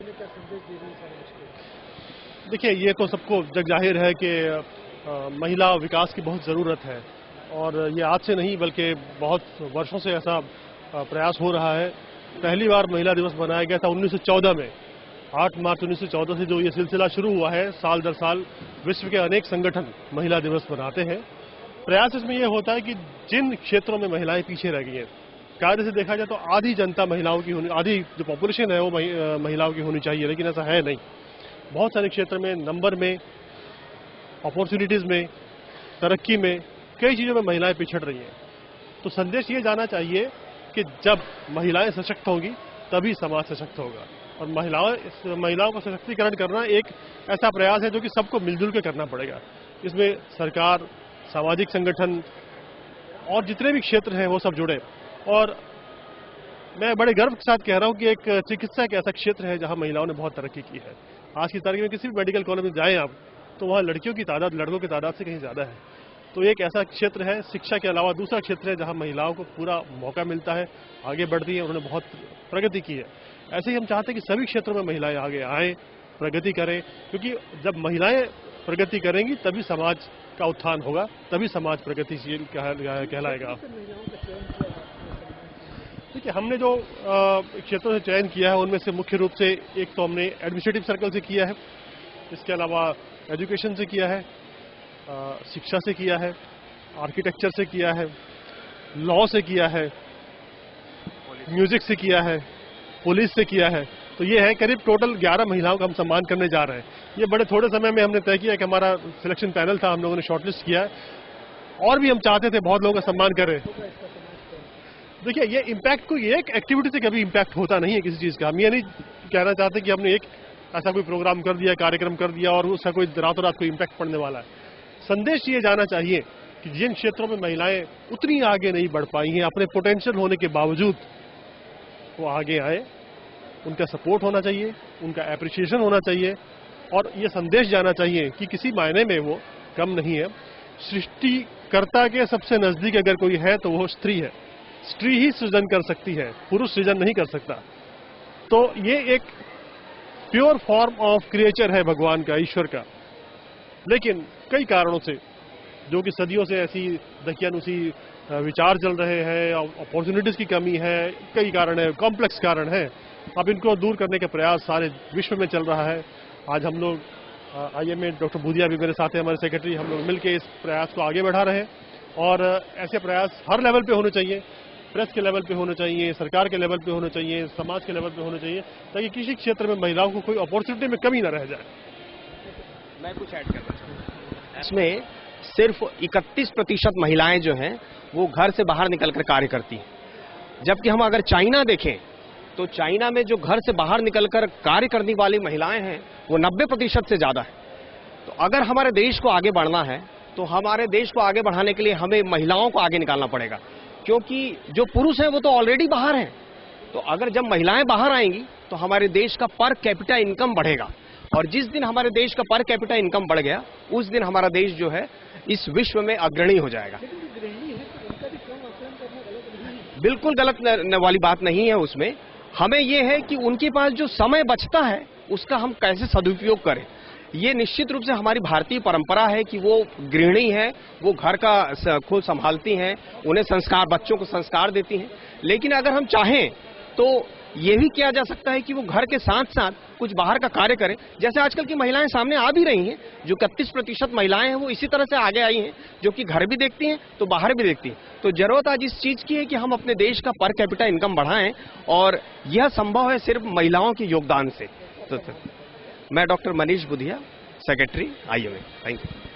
में क्या संदेश दे रही है समाज को? देखिए, ये तो सबको जग जाहिर है कि महिला विकास की बहुत ज़रूरत है और ये आज से नहीं बल्कि बहुत वर्षों से ऐसा प्रयास हो रहा है। पहली बार महिला दिवस मनाया गया था 1914 में। 8 मार्च 1914 से जो ये सिलसिला शुरू हुआ है, साल दर साल विश्व के अनेक संगठन महिला दिवस मनाते हैं। प्रयास इसमें यह होता है कि जिन क्षेत्रों में महिलाएं पीछे रह गई हैं, कार्य से देखा जाए तो आधी जनता महिलाओं की होनी, आधी जो पॉपुलेशन है वो महिलाओं की होनी चाहिए, लेकिन ऐसा है नहीं। बहुत सारे क्षेत्र में, नंबर में, अपॉर्चुनिटीज में, तरक्की में, कई चीज़ों में महिलाएं पिछड़ रही हैं। तो संदेश ये जाना चाहिए कि जब महिलाएं सशक्त होंगी तभी समाज सशक्त होगा। और महिलाओं का सशक्तिकरण करना एक ऐसा प्रयास है जो कि सबको मिलजुल के करना पड़ेगा। इसमें सरकार, सामाजिक संगठन और जितने भी क्षेत्र हैं वो सब जुड़े। और मैं बड़े गर्व के साथ कह रहा हूं कि एक चिकित्सा एक ऐसा क्षेत्र है जहां महिलाओं ने बहुत तरक्की की है। आज की तारीख में किसी भी मेडिकल कॉलेज में जाएं आप, तो वहां लड़कियों की तादाद लड़कों की तादाद से कहीं ज़्यादा है। तो एक ऐसा क्षेत्र है, शिक्षा के अलावा दूसरा क्षेत्र है जहां महिलाओं को पूरा मौका मिलता है, आगे बढ़ती है, उन्होंने बहुत प्रगति की है। ऐसे ही हम चाहते हैं कि सभी क्षेत्रों में महिलाएं आगे आएँ, प्रगति करें, क्योंकि जब महिलाएं प्रगति करेंगी तभी समाज का उत्थान होगा, तभी समाज प्रगतिशील कहलाएगा। देखिए, हमने जो क्षेत्रों से चयन किया है उनमें से मुख्य रूप से एक तो हमने एडमिनिस्ट्रेटिव सर्कल से किया है, इसके अलावा एजुकेशन से किया है, शिक्षा से किया है, आर्किटेक्चर से किया है, लॉ से किया है, म्यूजिक से किया है, पुलिस से किया है। तो ये है करीब टोटल 11 महिलाओं का हम सम्मान करने जा रहे हैं। ये बड़े थोड़े समय में हमने तय किया कि हमारा सिलेक्शन पैनल था, हम लोगों ने शॉर्टलिस्ट किया है और भी हम चाहते थे बहुत लोगों का सम्मान करें। देखिए, ये इम्पैक्ट कोई एक एक्टिविटी से कभी इम्पैक्ट होता नहीं है किसी चीज़ का। हम ये नहीं कहना चाहते कि हमने एक ऐसा कोई प्रोग्राम कर दिया, कार्यक्रम कर दिया और उसका कोई रातों रात कोई इम्पैक्ट पड़ने वाला है। संदेश ये जाना चाहिए कि जिन क्षेत्रों में महिलाएं उतनी आगे नहीं बढ़ पाई हैं, अपने पोटेंशियल होने के बावजूद वो आगे आए, उनका सपोर्ट होना चाहिए, उनका एप्रिसिएशन होना चाहिए और ये संदेश जाना चाहिए कि किसी मायने में वो कम नहीं है। सृष्टिकर्ता के सबसे नजदीक अगर कोई है तो वो स्त्री है। स्त्री ही सृजन कर सकती है, पुरुष सृजन नहीं कर सकता। तो ये एक प्योर फॉर्म ऑफ क्रिएचर है भगवान का, ईश्वर का। लेकिन कई कारणों से, जो कि सदियों से ऐसी दकियानुसी विचार चल रहे हैं, अपॉर्चुनिटीज की कमी है, कई कारण है, कॉम्प्लेक्स कारण है। अब इनको दूर करने का प्रयास सारे विश्व में चल रहा है। आज हम लोग IMA डॉक्टर भूदिया भी मेरे साथ हैं, हमारे सेक्रेटरी, हम लोग मिलकर इस प्रयास को आगे बढ़ा रहे हैं। और ऐसे प्रयास हर लेवल पे होने चाहिए, प्रेस के लेवल पे होने चाहिए, सरकार के लेवल पे होने चाहिए, समाज के लेवल पे होने चाहिए, ताकि किसी क्षेत्र में महिलाओं को कोई अपॉर्चुनिटी में कमी न रह जाए। मैं कुछ ऐड करना चाहूँगा। इसमें सिर्फ 31% महिलाएं जो हैं वो घर से बाहर निकलकर कार्य करती हैं, जबकि हम अगर चाइना देखें तो चाइना में जो घर से बाहर निकलकर कार्य करने वाली महिलाएं हैं वो 90% से ज्यादा है। तो अगर हमारे देश को आगे बढ़ना है तो हमारे देश को आगे बढ़ाने के लिए हमें महिलाओं को आगे निकालना पड़ेगा, क्योंकि जो पुरुष हैं वो तो ऑलरेडी बाहर हैं। तो अगर जब महिलाएं बाहर आएंगी तो हमारे देश का पर कैपिटा इनकम बढ़ेगा, और जिस दिन हमारे देश का पर कैपिटा इनकम बढ़ गया उस दिन हमारा देश जो है इस विश्व में अग्रणी हो जाएगा। बिल्कुल गलत वाली बात नहीं है उसमें। हमें यह है कि उनके पास जो समय बचता है उसका हम कैसे सदुपयोग करें। ये निश्चित रूप से हमारी भारतीय परंपरा है कि वो गृहिणी है, वो घर का खुद संभालती हैं, उन्हें संस्कार, बच्चों को संस्कार देती हैं। लेकिन अगर हम चाहें तो ये भी किया जा सकता है कि वो घर के साथ साथ कुछ बाहर का कार्य करें, जैसे आजकल की महिलाएं सामने आ भी रही हैं। जो 31% महिलाएं हैं वो इसी तरह से आगे आई हैं, जो कि घर भी देखती हैं तो बाहर भी देखती हैं। तो जरूरत आज इस चीज की है कि हम अपने देश का पर कैपिटा इनकम बढ़ाएं, और यह संभव है सिर्फ महिलाओं के योगदान से। तो मैं doctor Manish Budhia, secretary IMA। Thank you.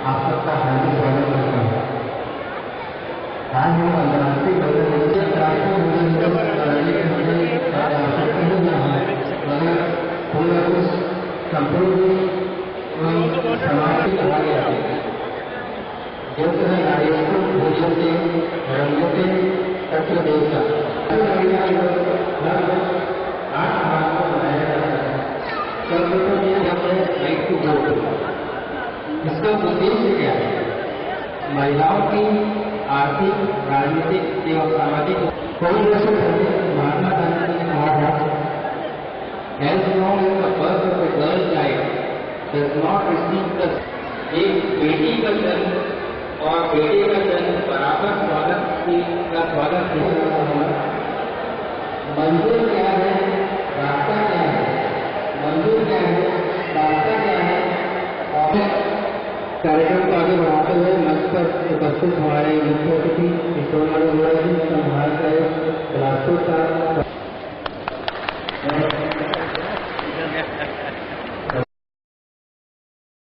आप सबका हार्दिक स्वागत करता हूँ। आज हम अंतर्राष्ट्रीय पूरा कुछ संपूर्ण समाज से कहा गया है जो नारियों को भोजन से रंगों से तत्व देवता 8 मार्च को मनाया जाता है। इसका उद्देश्य क्या है? महिलाओं की आर्थिक, राजनीतिक एवं सामाजिक कई वर्षों पहले महात्मा गांधी ने कहा था, as long as the birth of a girl child does not receive the एक बेटी का जन्म और बेटे का जन्म बराबर स्वागत मंजूर क्या है, रास्ता क्या है, मंजूर क्या है, रास्ता क्या है। और कार्यक्रम को आगे बढ़ाते हुए मंच पर उपस्थित हमारे मुख्य अतिथि किशोर अरोड़ा जी, संभाग बिलासपुर का